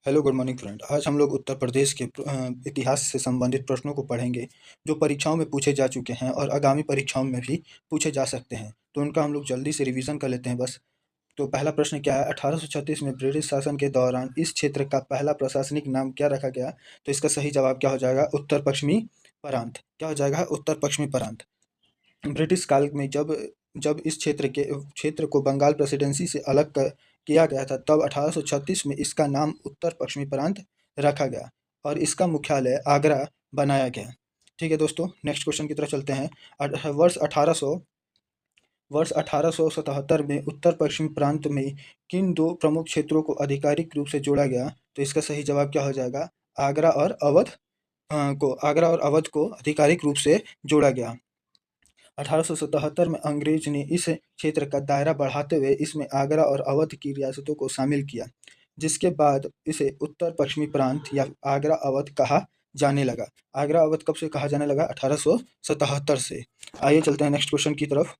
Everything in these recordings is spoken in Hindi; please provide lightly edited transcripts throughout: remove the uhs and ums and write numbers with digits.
Hello good morning friend. आज हम लोग उत्तर प्रदेश के इतिहास से संबंधित प्रश्नों को पढ़ेंगे जो परीक्षाओं में पूछे जा चुके हैं और आगामी परीक्षाओं में भी पूछे जा सकते हैं। तो उनका हम लोग जल्दी से रिवीजन कर लेते हैं बस। तो पहला प्रश्न क्या है, 1836 में ब्रिटिश शासन के दौरान इस क्षेत्र का पहला प्रशासनिक नाम क्या रखा गया? तो इसका सही जवाब क्या हो जाएगा? उत्तर पश्चिमी प्रांत। क्या हो जाएगा? उत्तर पश्चिमी प्रांत। ब्रिटिश काल में जब जब इस क्षेत्र को बंगाल प्रेसिडेंसी से अलग किया गया था, तब 1836 में इसका नाम उत्तर पश्चिमी प्रांत रखा गया और इसका मुख्यालय आगरा बनाया गया। ठीक है दोस्तों, नेक्स्ट क्वेश्चन की तरफ चलते हैं। वर्ष 1877 में उत्तर पश्चिम प्रांत में किन दो प्रमुख क्षेत्रों को आधिकारिक रूप से जोड़ा गया? तो इसका सही जवाब क्या हो जाएगा? आगरा और अवध को आधिकारिक रूप से जोड़ा गया। 1877 में अंग्रेज ने इस क्षेत्र का दायरा बढ़ाते हुए इसमें आगरा और अवध की रियासतों को शामिल किया, जिसके बाद इसे उत्तर पश्चिमी प्रांत या आगरा अवध कहा जाने लगा। आगरा अवध कब से कहा जाने लगा? 1877 से। आइए चलते हैं नेक्स्ट क्वेश्चन की तरफ।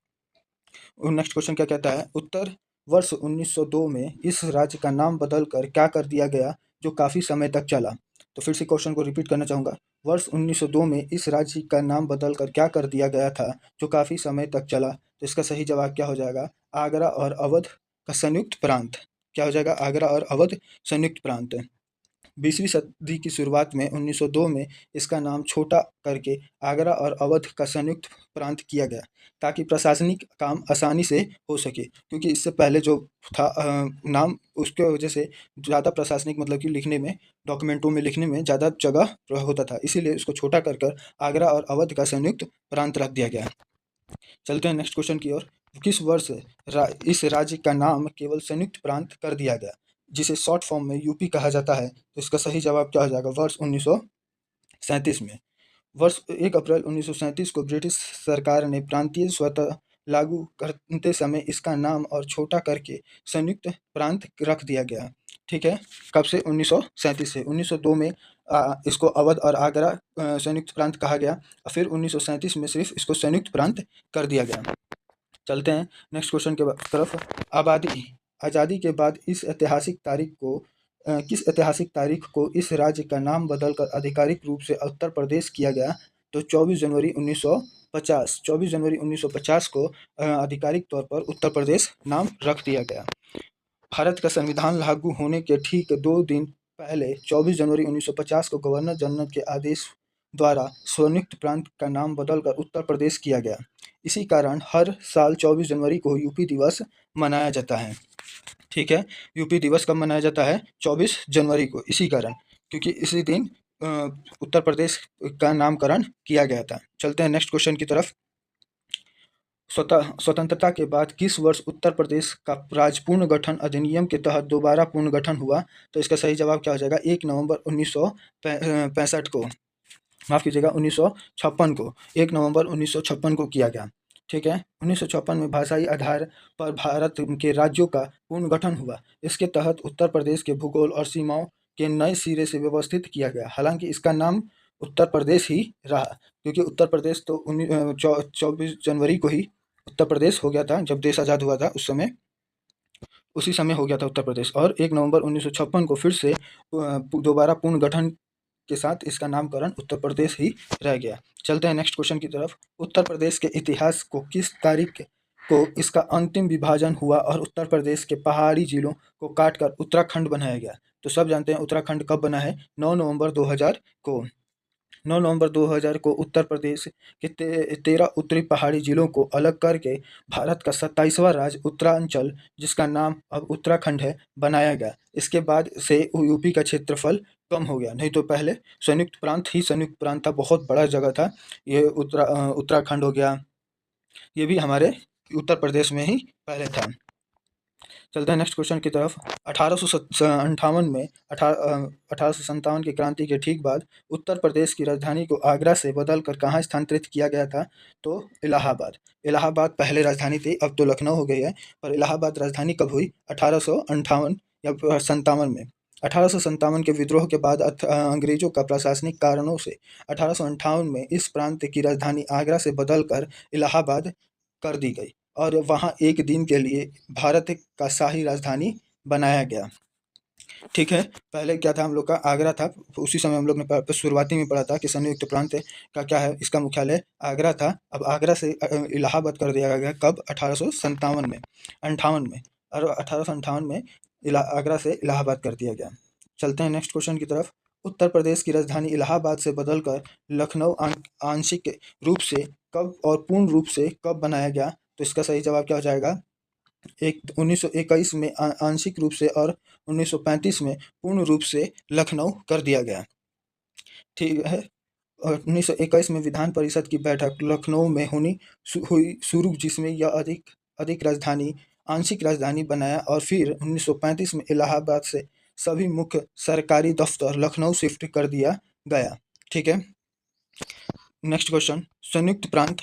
नेक्स्ट क्वेश्चन क्या कहता है, उत्तर वर्ष 1902 में इस राज्य का नाम बदलकर क्या कर दिया गया जो काफ़ी समय तक चला? तो फिर से क्वेश्चन को रिपीट करना चाहूँगा। वर्ष 1902 में इस राज्य का नाम बदलकर क्या कर दिया गया था जो काफ़ी समय तक चला? तो इसका सही जवाब क्या हो जाएगा? आगरा और अवध का संयुक्त प्रांत। क्या हो जाएगा? आगरा और अवध संयुक्त प्रांत। 20वीं सदी की शुरुआत में 1902 में इसका नाम छोटा करके आगरा और अवध का संयुक्त प्रांत किया गया, ताकि प्रशासनिक काम आसानी से हो सके, क्योंकि इससे पहले जो था नाम, उसके वजह से ज़्यादा प्रशासनिक मतलब कि लिखने में, डॉक्यूमेंटों में लिखने में ज़्यादा जगह होता था, इसीलिए इसको छोटा कर आगरा और अवध का संयुक्त प्रांत रख दिया गया। चलते हैं नेक्स्ट क्वेश्चन की ओर। किस वर्ष इस राज्य का नाम केवल संयुक्त प्रांत कर दिया गया, जिसे शॉर्ट फॉर्म में यूपी कहा जाता है? तो इसका सही जवाब क्या हो जाएगा? वर्ष 1937 में। वर्ष 1 अप्रैल 1937 को ब्रिटिश सरकार ने प्रांतीय स्वतः लागू करते समय इसका नाम और छोटा करके संयुक्त प्रांत रख दिया गया। ठीक है, कब से? 1937 से। 1902 में इसको अवध और आगरा संयुक्त प्रांत कहा गया और फिर 1937 में सिर्फ इसको संयुक्त प्रांत कर दिया गया। चलते हैं नेक्स्ट क्वेश्चन के तरफ। आज़ादी के बाद किस ऐतिहासिक तारीख को इस राज्य का नाम बदलकर आधिकारिक रूप से उत्तर प्रदेश किया गया? तो 24 जनवरी 1950। 24 जनवरी 1950 को आधिकारिक तौर पर उत्तर प्रदेश नाम रख दिया गया। भारत का संविधान लागू होने के ठीक 2 दिन पहले 24 जनवरी 1950 को गवर्नर जनरल के आदेश द्वारा संयुक्त प्रांत का नाम बदलकर उत्तर प्रदेश किया गया। इसी कारण हर साल 24 जनवरी को यूपी दिवस मनाया जाता है। ठीक है, यूपी दिवस कब मनाया जाता है? 24 जनवरी को, इसी कारण, क्योंकि इसी दिन उत्तर प्रदेश का नामकरण किया गया था। चलते हैं नेक्स्ट क्वेश्चन की तरफ। स्वतंत्रता के बाद किस वर्ष उत्तर प्रदेश का राज्य पुनर्गठन अधिनियम के तहत दोबारा पुनर्गठन हुआ? तो इसका सही जवाब क्या हो जाएगा? 1 नवंबर 1965 को, माफ़ कीजिएगा 1956 को, 1 नवंबर 1956 को किया गया। ठीक है, 1956 में भाषाई आधार पर भारत के राज्यों का पुनर्गठन हुआ। इसके तहत उत्तर प्रदेश के भूगोल और सीमाओं के नए सिरे से व्यवस्थित किया गया। हालांकि इसका नाम उत्तर प्रदेश ही रहा, क्योंकि उत्तर प्रदेश तो 24 जनवरी को ही उत्तर प्रदेश हो गया था, जब देश आज़ाद हुआ था उस समय, उसी समय हो गया था उत्तर प्रदेश। और 1 नवंबर 1956 को फिर से दोबारा पुनर्गठन के साथ इसका नामकरण उत्तर प्रदेश ही रह गया। चलते हैं नेक्स्ट क्वेश्चन की तरफ। उत्तर प्रदेश के इतिहास को किस तारीख को इसका अंतिम विभाजन हुआ और उत्तर प्रदेश के पहाड़ी जिलों को काटकर उत्तराखंड बनाया गया? तो सब जानते हैं उत्तराखंड कब बना है? 9 नवंबर 2000 को। 9 नवंबर 2000 को उत्तर प्रदेश के 13 उत्तरी पहाड़ी जिलों को अलग करके भारत का 27वां राज्य उत्तरांचल, जिसका नाम अब उत्तराखंड है, बनाया गया। इसके बाद से यूपी का क्षेत्रफल कम हो गया, नहीं तो पहले संयुक्त प्रांत ही संयुक्त प्रांत था, बहुत बड़ा जगह था ये। उत्तराखंड हो गया, ये भी हमारे उत्तर प्रदेश में ही पहले था। चलते हैं नेक्स्ट क्वेश्चन की तरफ। 1858 में 1857 की क्रांति के ठीक बाद उत्तर प्रदेश की राजधानी को आगरा से बदलकर कहाँ स्थानांतरित किया गया था? तो इलाहाबाद। इलाहाबाद पहले राजधानी थी, अब तो लखनऊ हो गई है, पर इलाहाबाद राजधानी कब हुई? 1858 या 57 में। 1857 के विद्रोह के बाद अंग्रेजों का प्रशासनिक कारणों से 1858 में इस प्रांत की राजधानी आगरा से बदलकर इलाहाबाद कर दी गई और वहाँ एक दिन के लिए भारत का शाही राजधानी बनाया गया। ठीक है, पहले क्या था हम लोग का आगरा था, उसी समय हम लोग ने शुरुआती में पढ़ा था कि संयुक्त प्रांत का क्या है, इसका मुख्यालय आगरा था। अब आगरा से इलाहाबाद कर दिया गया कब, 1857 में, 58 में, और 1858 में आगरा से इलाहाबाद कर दिया गया। चलते हैं नेक्स्ट क्वेश्चन की तरफ। उत्तर प्रदेश की राजधानी इलाहाबाद से बदलकर लखनऊ आंशिक रूप से कब और पूर्ण रूप से कब बनाया गया, तो इसका सही जवाब क्या हो जाएगा, 1921 में आंशिक रूप से और 1935 में पूर्ण रूप से लखनऊ कर दिया गया। ठीक है, और 1921 में विधान परिषद की बैठक लखनऊ में हुई शुरू, जिसमें यह अधिक अधिक राजधानी आंशिक राजधानी बनाया, और फिर 1935 में इलाहाबाद से सभी मुख्य सरकारी दफ्तर लखनऊ शिफ्ट कर दिया गया। ठीक है, नेक्स्ट क्वेश्चन। संयुक्त प्रांत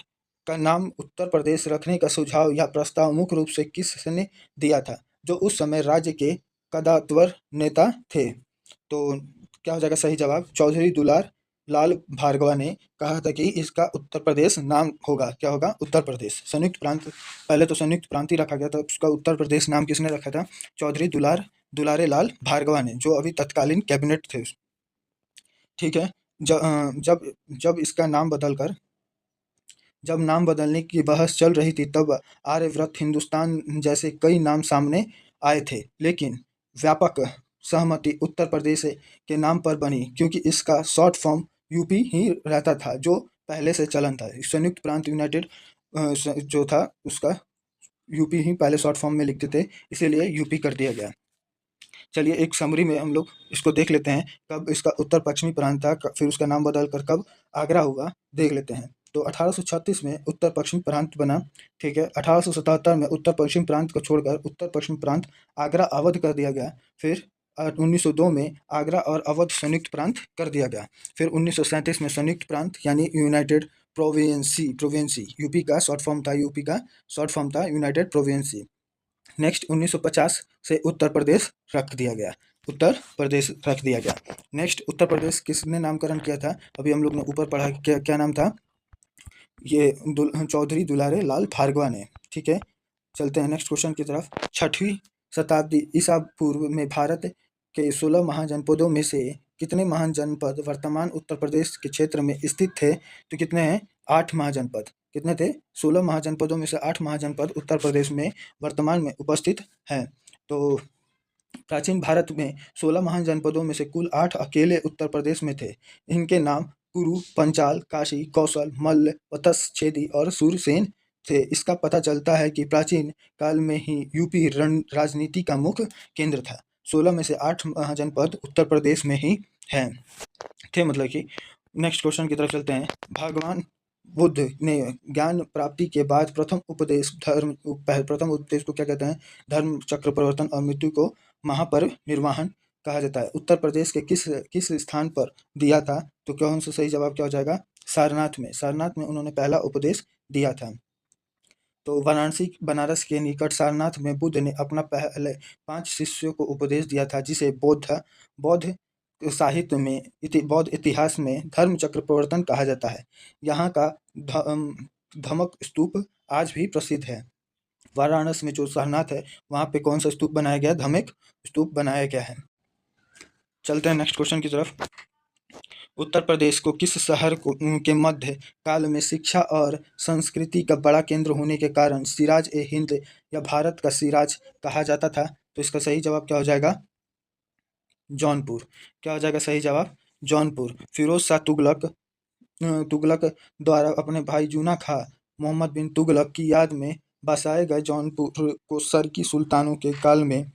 का नाम उत्तर प्रदेश रखने का सुझाव या प्रस्ताव मुख्य रूप से किसने दिया था, जो उस समय राज्य के कदावर नेता थे, तो क्या हो जाएगा सही जवाब, चौधरी दुलार लाल भार्गवा ने कहा था कि इसका उत्तर प्रदेश नाम होगा, क्या होगा, उत्तर प्रदेश। संयुक्त प्रांत, पहले तो संयुक्त प्रांत ही रखा गया था, उसका उत्तर प्रदेश नाम किसने रखा था, चौधरी दुलारे लाल भार्गवा ने, जो अभी तत्कालीन कैबिनेट थे। ठीक है, जब जब इसका नाम बदलकर जब नाम बदलने की बहस चल रही थी, तब आर्यव्रत हिंदुस्तान जैसे कई नाम सामने आए थे, लेकिन व्यापक सहमति उत्तर प्रदेश के नाम पर बनी, क्योंकि इसका शॉर्ट फॉर्म यूपी ही रहता था, जो पहले से चलन था। संयुक्त प्रांत यूनाइटेड जो था उसका यूपी ही पहले शॉर्ट फॉर्म में लिखते थे, इसीलिए यूपी कर दिया गया। चलिए एक समरी में हम लोग इसको देख लेते हैं, कब इसका उत्तर पश्चिमी प्रांत था, फिर उसका नाम बदल कर कब आगरा हुआ, देख लेते हैं। तो 1836 में उत्तर पश्चिम प्रांत बना। ठीक है, 1877 में उत्तर पश्चिम प्रांत को छोड़कर उत्तर पश्चिम प्रांत आगरा अवध कर दिया गया। फिर 1902 में आगरा और अवध संयुक्त प्रांत कर दिया गया। फिर 1937 में संयुक्त प्रांत यानी यूनाइटेड प्रोविंसी यूपी का शॉर्ट फॉर्म था, यूनाइटेड प्रोविंसी। नेक्स्ट 1950 से उत्तर प्रदेश रख दिया गया, नेक्स्ट उत्तर प्रदेश किसने नामकरण किया था, अभी हम लोग ने ऊपर पढ़ा, क्या नाम था, ये चौधरी दुलारे लाल भार्गवा ने। ठीक है, चलते हैं नेक्स्ट क्वेश्चन की तरफ। 6वीं शताब्दी ईसा पूर्व में भारत के 16 महाजनपदों में से कितने महाजनपद वर्तमान उत्तर प्रदेश के क्षेत्र में स्थित थे, तो कितने हैं, 8 महाजनपद। कितने थे, 16 महाजनपदों में से 8 महाजनपद उत्तर प्रदेश में वर्तमान में उपस्थित हैं। तो प्राचीन भारत में 16 महाजनपदों में से कुल 8 अकेले उत्तर प्रदेश में थे। इनके नाम कुरु, पंचाल, काशी, कौशल, मल्ल, वत्स, छेदी और सूरसेन थे। इसका पता चलता है कि प्राचीन काल में ही यूपी राजनीति का मुख्य केंद्र था। 16 में से 8 महाजनपद उत्तर प्रदेश में ही हैं थे, मतलब कि। नेक्स्ट क्वेश्चन की तरफ चलते हैं। भगवान बुद्ध ने ज्ञान प्राप्ति के बाद प्रथम उपदेश को क्या कहते हैं, धर्म चक्र प्रवर्तन और मृत्यु को महापरिनिर्वाण कहा जाता है। उत्तर प्रदेश के किस स्थान पर दिया था, तो कौन सा सही जवाब क्या हो जाएगा, सारनाथ में उन्होंने पहला उपदेश दिया था। तो बनारस के निकट सारनाथ में बुद्ध ने अपना पहले 5 शिष्यों को उपदेश दिया था, जिसे बौद्ध साहित्य में बौद्ध इतिहास में धर्म चक्र प्रवर्तन कहा जाता है। यहाँ का धमक स्तूप आज भी प्रसिद्ध है। वाराणसी में जो सारनाथ है, वहाँ पे कौन सा स्तूप बनाया गया, धम्मिक स्तूप बनाया गया है। चलते हैं नेक्स्ट क्वेश्चन की तरफ। उत्तर प्रदेश को किस शहर के मध्य काल में शिक्षा और संस्कृति का बड़ा केंद्र होने के कारण सिराज ए हिंद या भारत का सिराज कहा जाता था, तो इसका सही जवाब क्या हो जाएगा, जौनपुर। क्या हो जाएगा सही जवाब, जौनपुर। फिरोज शाह तुगलक द्वारा अपने भाई जूना खां मोहम्मद बिन तुगलक की याद में बसाए गए जौनपुर को सरकी सुल्तानों के काल में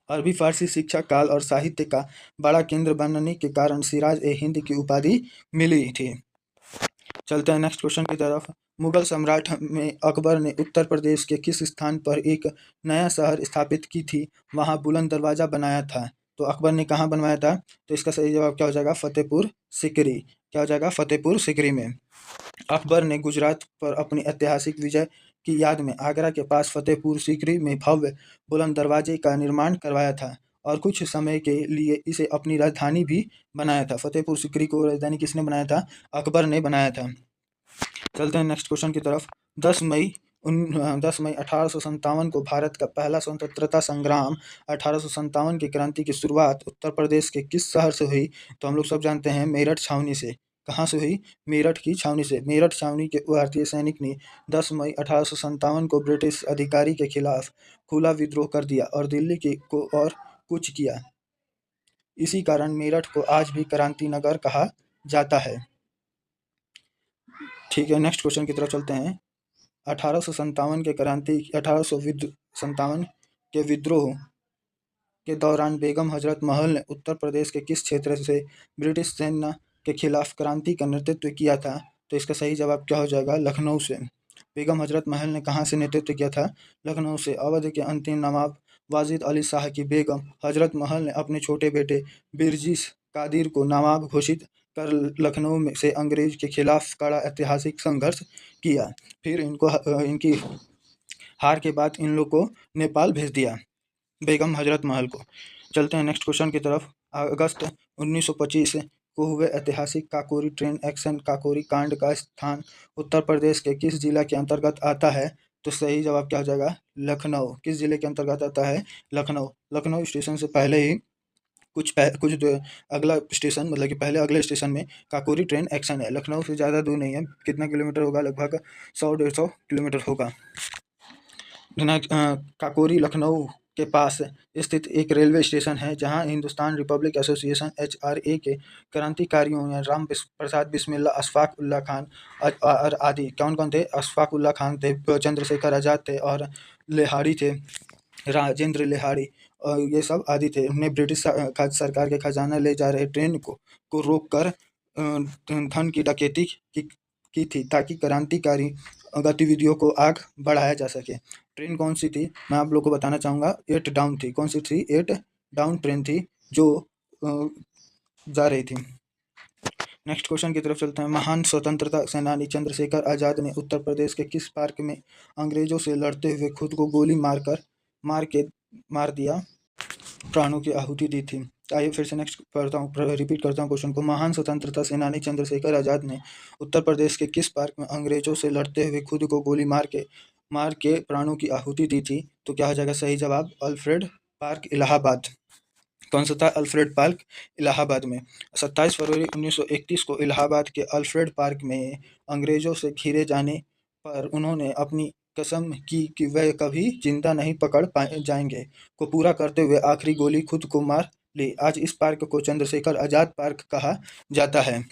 अरबी फारसी शिक्षा काल और साहित्य का बड़ा केंद्र बनने के कारण सिराज ए हिंद की उपाधि मिली थी। चलते हैं नेक्स्ट क्वेश्चन की तरफ। मुगल सम्राट में अकबर ने उत्तर प्रदेश के किस स्थान पर एक नया शहर स्थापित की थी, वहां बुलंद दरवाजा बनाया था, तो अकबर ने कहाँ बनवाया था, तो इसका सही जवाब क्या हो जाएगा, फतेहपुर सिकरी। क्या हो जाएगा, फतेहपुर सिकरी में। अकबर ने गुजरात पर अपनी ऐतिहासिक विजय की याद में आगरा के पास फतेहपुर सीकरी में भव्य बुलंद दरवाजे का निर्माण करवाया था और कुछ समय के लिए इसे अपनी राजधानी भी बनाया था। फतेहपुर सीकरी को राजधानी किसने बनाया था, अकबर ने बनाया था। चलते हैं नेक्स्ट क्वेश्चन की तरफ। 10 मई 10 मई 1857 को भारत का पहला स्वतंत्रता संग्राम 1857 की क्रांति की शुरुआत उत्तर प्रदेश के किस शहर से हुई? तो हम लोग सब जानते हैं मेरठ छावनी से। कहाँ से हुई? मेरठ की छावनी से। मेरठ छावनी के भारतीय सैनिक ने 10 मई 1857 को ब्रिटिश अधिकारी के खिलाफ खुला विद्रोह कर दिया और दिल्ली को और कूच किया। इसी कारण मेरठ को आज भी क्रांति नगर कहा जाता है। ठीक है, नेक्स्ट क्वेश्चन की तरफ चलते हैं। 1857 के विद्रोह के दौरान बेगम हजरत महल ने उत्तर प्रदेश के किस क्षेत्र से ब्रिटिश सेना के खिलाफ क्रांति का नेतृत्व किया था? तो इसका सही जवाब क्या हो जाएगा? लखनऊ से। बेगम हजरत महल ने कहाँ से नेतृत्व किया था? लखनऊ से। अवध के अंतिम नवाब वाजिद अली शाह की बेगम हजरत महल ने अपने छोटे बेटे बिरजिस कादिर को नवाब घोषित कर लखनऊ में से अंग्रेज के खिलाफ कड़ा ऐतिहासिक संघर्ष किया। फिर इनकी हार के बाद इन लोग को नेपाल भेज दिया, बेगम हजरत महल को। चलते हैं नेक्स्ट क्वेश्चन की तरफ। अगस्त 1925 को हुए ऐतिहासिक काकोरी ट्रेन एक्शन काकोरी कांड का स्थान उत्तर प्रदेश के किस जिला के अंतर्गत आता है? तो सही जवाब क्या हो जाएगा? लखनऊ। किस जिले के अंतर्गत आता है? लखनऊ। लखनऊ स्टेशन से पहले ही अगला स्टेशन, मतलब कि पहले अगले स्टेशन में काकोरी ट्रेन एक्शन है। लखनऊ से ज़्यादा दूर नहीं है। कितना किलोमीटर होगा? लगभग 100-150 किलोमीटर होगा। काकोरी लखनऊ के पास स्थित एक रेलवे स्टेशन है जहां हिंदुस्तान रिपब्लिक एसोसिएशन HRA के क्रांतिकारियों में राम प्रसाद बिस्मिल्ला, अशफाक उल्ला खान और आदि। कौन कौन थे? अशफाक उल्ला खान थे, चंद्रशेखर आज़ाद थे और लिहाड़ी थे, राजेंद्र लिहाड़ी, और ये सब आदि थे। उन्हें ब्रिटिश सरकार के खजाना ले जा रहे ट्रेन को रोक कर धन की डकैती की थी ताकि क्रांतिकारी गतिविधियों को आग बढ़ाया जा सके। ट्रेन कौन सी थी? मैं आप लोग को बताना चाहूँगा, 8 डाउन थी। कौन सी थी? 8 डाउन ट्रेन थी जो जा रही थी। नेक्स्ट क्वेश्चन की तरफ चलते हैं। महान स्वतंत्रता सेनानी चंद्रशेखर आज़ाद ने उत्तर प्रदेश के किस पार्क में अंग्रेजों से लड़ते हुए खुद को गोली मार दिया, प्राणों की आहुति दी थी? आइए फिर से नेक्स्ट रिपीट करता हूँ क्वेश्चन को। महान स्वतंत्रता सेनानी चंद्रशेखर आज़ाद ने उत्तर प्रदेश के किस पार्क में अंग्रेजों से लड़ते हुए खुद को गोली मार के प्राणों की आहुति दी थी? तो क्या हो जाएगा सही जवाब? Alfred park, Allahabad. कौन सा था? अल्फ्रेड पार्क, इलाहाबाद में। 27 फरवरी 1931 को इलाहाबाद के अल्फ्रेड पार्क में अंग्रेजों से घिरे जाने पर उन्होंने अपनी कसम की कि वह कभी जिंदा नहीं पकड़ जाएंगे को पूरा करते हुए आखिरी गोली खुद को मार ली। आज इस पार्क को चंद्रशेखर आज़ाद पार्क कहा जाता है।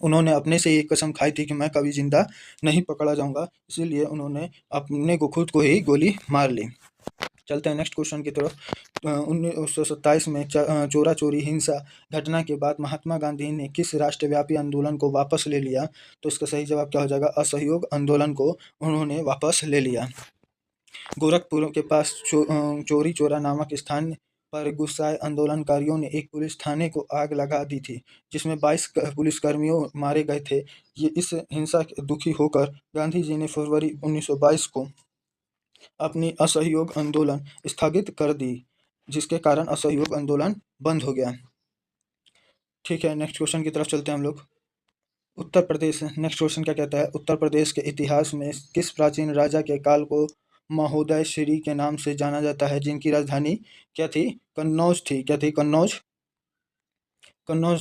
उन्होंने अपने से ये कसम खाई थी कि मैं कभी जिंदा नहीं पकड़ा जाऊंगा, इसीलिए उन्होंने अपने को खुद को ही गोली मार ली। चलते हैं नेक्स्ट क्वेश्चन की तरफ। 1927 में चोरा चोरी हिंसा घटना के बाद महात्मा गांधी ने किस राष्ट्रव्यापी आंदोलन को वापस ले लिया? तो इसका सही जवाब क्या हो जाएगा? असहयोग आंदोलन को उन्होंने वापस ले लिया। गोरखपुर के पास चोरी चोरा नामक स्थान पर गुस्साए आंदोलनकारियों ने एक पुलिस थाने को आग लगा दी थी, जिसमें 22 पुलिसकर्मियों मारे गए थे। इस हिंसा के दुखी होकर गांधी जी ने फरवरी 1922 को अपनी असहयोग आंदोलन स्थगित कर दी, जिसके कारण असहयोग आंदोलन बंद हो गया। ठीक है, नेक्स्ट क्वेश्चन की तरफ चलते हैं हम लोग। उत्तर प्रदेश, नेक्स्ट क्वेश्चन क्या कहता है? उत्तर प्रदेश के इतिहास में किस प्राचीन राजा के काल को महोदय श्री के नाम से जाना जाता है, जिनकी राजधानी क्या थी? कन्नौज थी। क्या थी? कन्नौज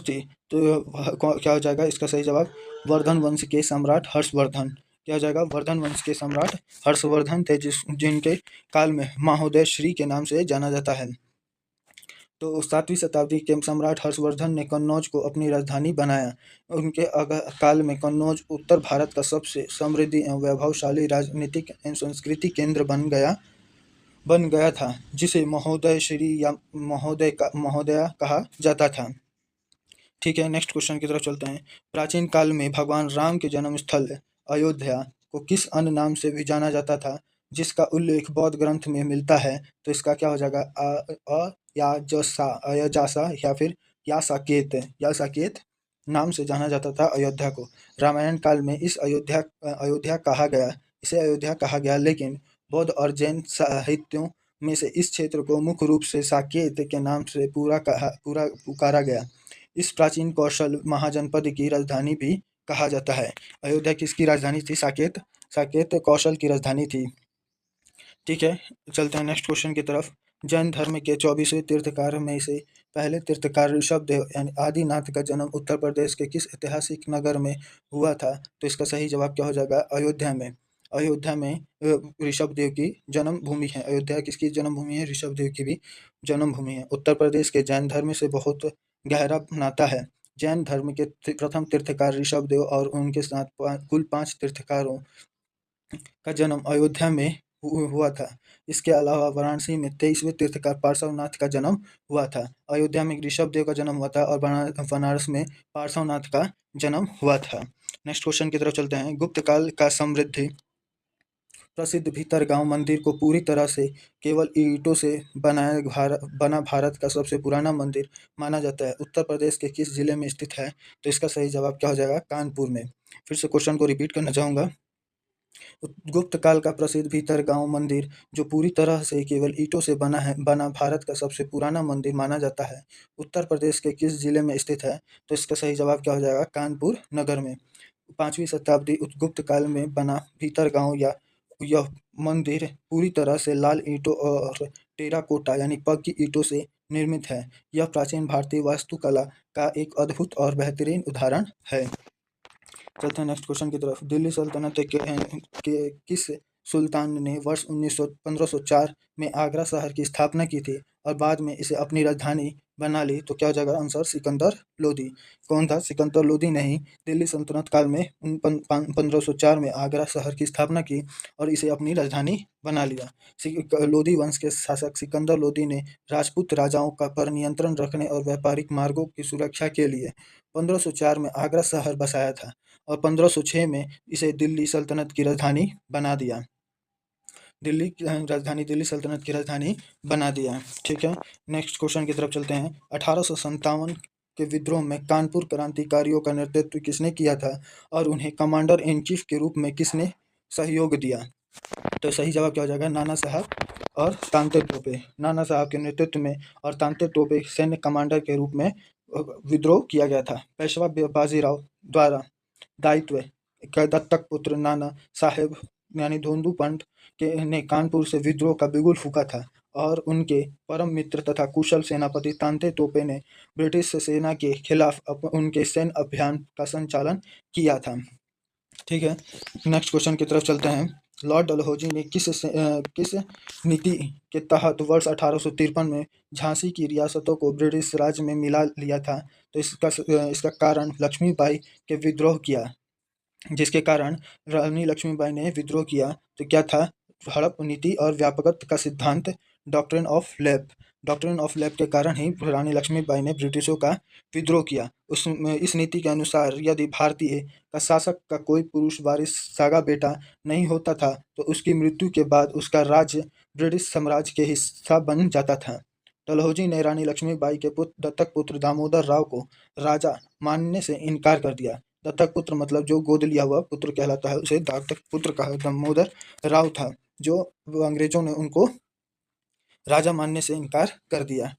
थी। तो क्या हो जाएगा इसका सही जवाब? वर्धन वंश के सम्राट हर्षवर्धन। क्या हो जाएगा? वर्धन वंश के सम्राट हर्षवर्धन थे, जिनके काल में महोदय श्री के नाम से जाना जाता है। तो 7वीं शताब्दी के सम्राट हर्षवर्धन ने कन्नौज को अपनी राजधानी बनाया। उनके काल में कन्नौज उत्तर भारत का सबसे समृद्ध एवं वैभवशाली राजनीतिक एवं संस्कृति केंद्र बन गया था, जिसे महोदय श्री या महोदया कहा जाता था। ठीक है, नेक्स्ट क्वेश्चन की तरफ चलते हैं। प्राचीन काल में भगवान राम के जन्म स्थल अयोध्या को किस अन्य नाम से भी जाना जाता था, जिसका उल्लेख बौद्ध ग्रंथ में मिलता है? तो इसका क्या हो जाएगा? अयजासा या फिर यासाकेत नाम से जाना जाता था अयोध्या को। रामायण काल में इसे अयोध्या कहा गया, लेकिन बौद्ध और जैन साहित्यों में से इस क्षेत्र को मुख्य रूप से साकेत के नाम से पूरा पुकारा गया। इस प्राचीन कौशल महाजनपद की राजधानी भी कहा जाता है। अयोध्या किसकी राजधानी थी? साकेत साकेत कौशल की राजधानी थी। ठीक है, चलते हैं नेक्स्ट क्वेश्चन की तरफ। जैन धर्म के 24वें तीर्थकार में से पहले तीर्थकार ऋषभदेव यानी आदिनाथ का जन्म उत्तर प्रदेश के किस ऐतिहासिक नगर में हुआ था? तो इसका सही जवाब क्या हो जाएगा? अयोध्या में। अयोध्या में ऋषभदेव की जन्म भूमि है। अयोध्या किसकी जन्म भूमि है? ऋषभदेव की भी जन्म भूमि है। उत्तर प्रदेश के जैन धर्म से बहुत गहरा नाता है। जैन धर्म के प्रथम तीर्थकार ऋषभदेव और उनके साथ कुल 5 तीर्थकारों का जन्म अयोध्या में हुआ था। इसके अलावा वाराणसी में 23वें तीर्थकार पार्श्वनाथ का जन्म हुआ था। अयोध्या में ऋषभदेव का जन्म हुआ था और बनारस में पार्श्वनाथ का जन्म हुआ था। नेक्स्ट क्वेश्चन की तरफ चलते हैं। गुप्त काल का समृद्धि प्रसिद्ध भीतरगांव मंदिर को पूरी तरह से केवल ईंटों से बना भारत का सबसे पुराना मंदिर माना जाता है। उत्तर प्रदेश के किस जिले में स्थित है? तो इसका सही जवाब क्या हो जाएगा? कानपुर में। फिर से क्वेश्चन को रिपीट करना चाहूँगा। गुप्त काल का प्रसिद्ध भीतरगांव मंदिर जो पूरी तरह से केवल ईंटों से बना भारत का सबसे पुराना मंदिर माना जाता है। उत्तर प्रदेश के किस जिले में स्थित है? तो इसका सही जवाब क्या हो जाएगा? कानपुर नगर में। 5वीं शताब्दी गुप्त काल में बना भीतरगांव या यह मंदिर पूरी तरह से लाल ईंटों और टेराकोटा यानी पक्की ईंटों से निर्मित है। यह प्राचीन भारतीय वास्तुकला का एक अद्भुत और बेहतरीन उदाहरण है। चलते हैं नेक्स्ट क्वेश्चन की तरफ। दिल्ली सल्तनत के किस सुल्तान ने वर्ष 1504 में आगरा शहर की स्थापना की थी और बाद में इसे अपनी राजधानी बना ली? तो क्या हो जाएगा आंसर? सिकंदर लोदी। कौन था? सिकंदर लोदी ने ही दिल्ली सल्तनत काल में 1504 में आगरा शहर की स्थापना की और इसे अपनी राजधानी बना लिया। लोदी वंश के शासक सिकंदर लोदी ने राजपूत राजाओं का पर नियंत्रण रखने और व्यापारिक मार्गों की सुरक्षा के लिए 1504 में आगरा शहर बसाया था और 1506 में इसे दिल्ली सल्तनत की राजधानी बना दिया। दिल्ली सल्तनत की राजधानी बना दिया। ठीक है, नेक्स्ट क्वेश्चन की तरफ चलते हैं। 1857 के विद्रोह में कानपुर क्रांतिकारियों का नेतृत्व किसने किया था और उन्हें कमांडर इन चीफ के रूप में किसने सहयोग दिया? तो सही जवाब क्या हो जाएगा? नाना साहब और तांते तोपे। नाना साहब के नेतृत्व में और तांते तोपे सैन्य कमांडर के रूप में विद्रोह किया गया था। पेशवा बाजीराव द्वारा दायित्व का दत्तक पुत्र नाना साहेब यानी धोंदू पंत के ने कानपुर से विद्रोह का बिगुल फूंका था और उनके परम मित्र तथा कुशल सेनापति तांते तोपे ने ब्रिटिश सेना के खिलाफ उनके सैन्य अभियान का संचालन किया था। ठीक है, नेक्स्ट क्वेश्चन की तरफ चलते हैं। लॉर्ड डलहौजी ने किस नीति के तहत वर्ष 1853 में झांसी की रियासतों को ब्रिटिश राज में मिला लिया था? तो इसका कारण लक्ष्मीबाई के विद्रोह किया, जिसके कारण रानी लक्ष्मीबाई ने विद्रोह किया। तो क्या था? हड़प नीति और व्यापकत्व का सिद्धांत, डॉक्ट्रिन ऑफ लैब के कारण ही रानी लक्ष्मीबाई ने ब्रिटिशों का विद्रोह किया। इस नीति के अनुसार यदि भारतीय का शासक का कोई पुरुष वारिस सागा बेटा नहीं होता था तो उसकी मृत्यु के बाद उसका राज्य ब्रिटिश साम्राज्य के हिस्सा बन जाता था। डलहौजी ने रानी लक्ष्मीबाई के दत्तक पुत्र दामोदर राव को राजा मानने से इनकार कर दिया। दत्तक पुत्र मतलब जो गोद लिया हुआ पुत्र कहलाता है, उसे दत्तक पुत्र कहा। दामोदर राव था जो अंग्रेजों ने उनको राजा मानने से इनकार कर दिया,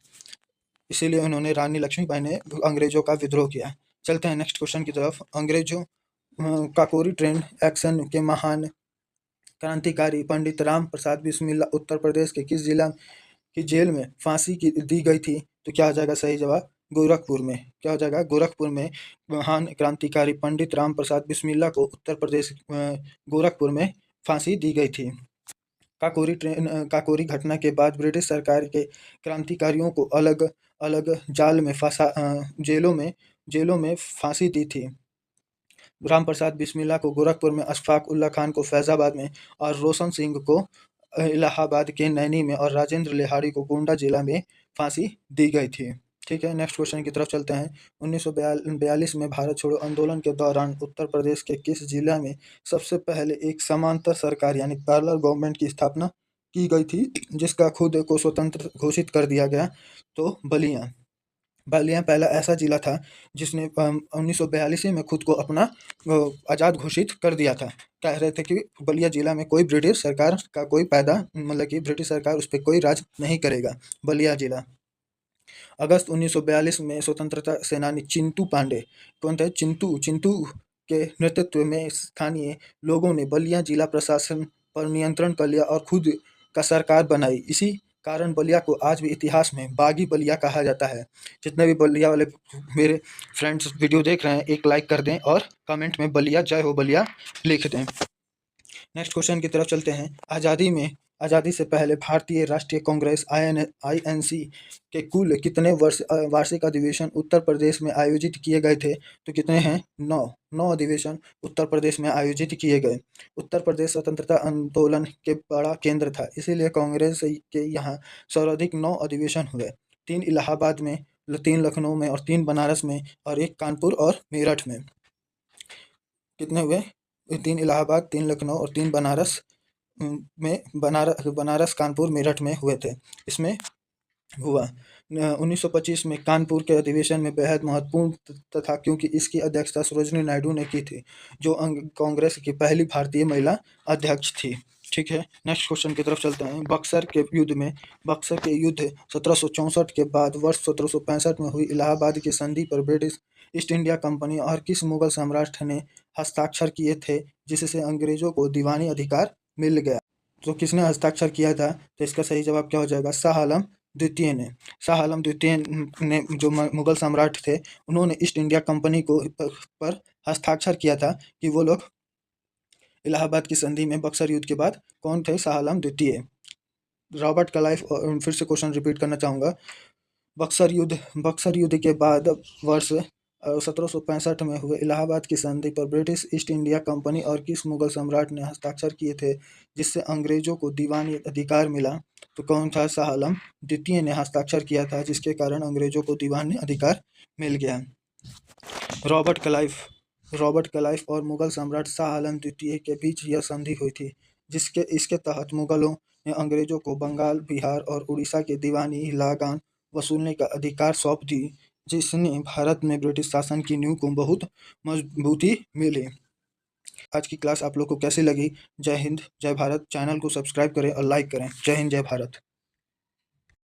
इसीलिए उन्होंने रानी लक्ष्मीबाई ने अंग्रेजों का विद्रोह किया। चलते हैं नेक्स्ट क्वेश्चन की तरफ। अंग्रेजों काकोरी ट्रेन एक्शन के महान क्रांतिकारी पंडित राम प्रसाद बिस्मिल्ला उत्तर प्रदेश के किस जिला की जेल में फांसी की दी गई थी? तो क्या हो जाएगा सही जवाब? गोरखपुर में। क्या हो जाएगा? गोरखपुर में महान क्रांतिकारी पंडित राम प्रसाद बिस्मिल्ला को उत्तर प्रदेश गोरखपुर में फांसी दी गई थी। काकोरी घटना के बाद ब्रिटिश सरकार के क्रांतिकारियों को अलग अलग जेलों में फांसी दी थी। राम प्रसाद बिस्मिल्ला को गोरखपुर में, अशफाक उल्ला खान को फैजाबाद में और रोशन सिंह को इलाहाबाद के नैनी में और राजेंद्र लिहाड़ी को गोंडा जिला में फांसी दी गई थी। ठीक है, नेक्स्ट क्वेश्चन की तरफ चलते हैं। 1942 में भारत छोड़ो आंदोलन के दौरान उत्तर प्रदेश के किस जिला में सबसे पहले एक समांतर सरकार यानी पैरेलल गवर्नमेंट की स्थापना की गई थी, जिसका खुद को स्वतंत्र घोषित कर दिया गया? तो बलिया पहला ऐसा जिला था जिसने 1942 में खुद को अपना आज़ाद घोषित कर दिया था। कह रहे थे कि बलिया जिला में कोई ब्रिटिश सरकार का कोई मतलब कि ब्रिटिश सरकार उस पर कोई राज नहीं करेगा। बलिया जिला। अगस्त 1942 में स्वतंत्रता सेनानी चिंटू पांडे, कौन थे? चिंटू के नेतृत्व में स्थानीय लोगों ने बलिया जिला प्रशासन पर नियंत्रण कर लिया और खुद का सरकार बनाई। इसी कारण बलिया को आज भी इतिहास में बागी बलिया कहा जाता है। जितने भी बलिया वाले मेरे फ्रेंड्स वीडियो देख रहे हैं, एक लाइक कर दें और कमेंट में बलिया जय हो बलिया लिख दें। नेक्स्ट क्वेश्चन की तरफ चलते हैं। आज़ादी से पहले भारतीय राष्ट्रीय कांग्रेस INC के कुल कितने वार्षिक अधिवेशन उत्तर प्रदेश में आयोजित किए गए थे? तो कितने हैं? 9 अधिवेशन उत्तर प्रदेश में आयोजित किए गए। उत्तर प्रदेश स्वतंत्रता आंदोलन के बड़ा केंद्र था, इसीलिए कांग्रेस के यहाँ सर्वाधिक 9 अधिवेशन हुए। 3 इलाहाबाद में, 3 लखनऊ में और 3 बनारस में और 1 कानपुर और मेरठ में। कितने हुए? 3 इलाहाबाद, 3 लखनऊ और 3 बनारस में, बनारस कानपुर मेरठ में हुए थे। इसमें हुआ 1925 में कानपुर के अधिवेशन में बेहद महत्वपूर्ण तथा क्योंकि इसकी अध्यक्षता सरोजिनी नायडू ने की थी, जो कांग्रेस की पहली भारतीय महिला अध्यक्ष थी। ठीक है, नेक्स्ट क्वेश्चन की तरफ चलते हैं। बक्सर के युद्ध 1764 के बाद वर्ष 1765 में हुई इलाहाबाद की संधि पर ब्रिटिश ईस्ट इंडिया कंपनी और किस मुगल सम्राट ने हस्ताक्षर किए थे, जिससे अंग्रेजों को दीवानी अधिकार मिल गया? तो किसने हस्ताक्षर किया था? तो इसका सही जवाब क्या हो जाएगा? शाह आलम द्वितीय ने। शाह आलम द्वितीय ने, जो मुगल सम्राट थे, उन्होंने ईस्ट इंडिया कंपनी को पर हस्ताक्षर किया था कि वो लोग इलाहाबाद की संधि में बक्सर युद्ध के बाद कौन थे? शाह आलम द्वितीय। रॉबर्ट क्लाइव, फिर से क्वेश्चन रिपीट करना चाहूँगा। बक्सर युद्ध के बाद वर्ष 1765 में हुए इलाहाबाद की संधि पर ब्रिटिश ईस्ट इंडिया कंपनी और किस मुगल सम्राट ने हस्ताक्षर किए थे, जिससे अंग्रेजों को दीवानी अधिकार मिला? तो कौन था? शाह आलम द्वितीय ने हस्ताक्षर किया था, जिसके कारण अंग्रेजों को दीवानी अधिकार मिल गया। रॉबर्ट क्लाइव और मुगल सम्राट शाह आलम द्वितीय के बीच यह संधि हुई थी, इसके तहत मुगलों ने अंग्रेजों को बंगाल, बिहार और उड़ीसा के दीवानी लागान वसूलने का अधिकार सौंप दी, जिसने भारत में ब्रिटिश शासन की नींव को बहुत मजबूती मिली। आज की क्लास आप लोग को कैसी लगी? जय हिंद, जय भारत। चैनल को सब्सक्राइब करें और लाइक करें। जय हिंद, जय भारत।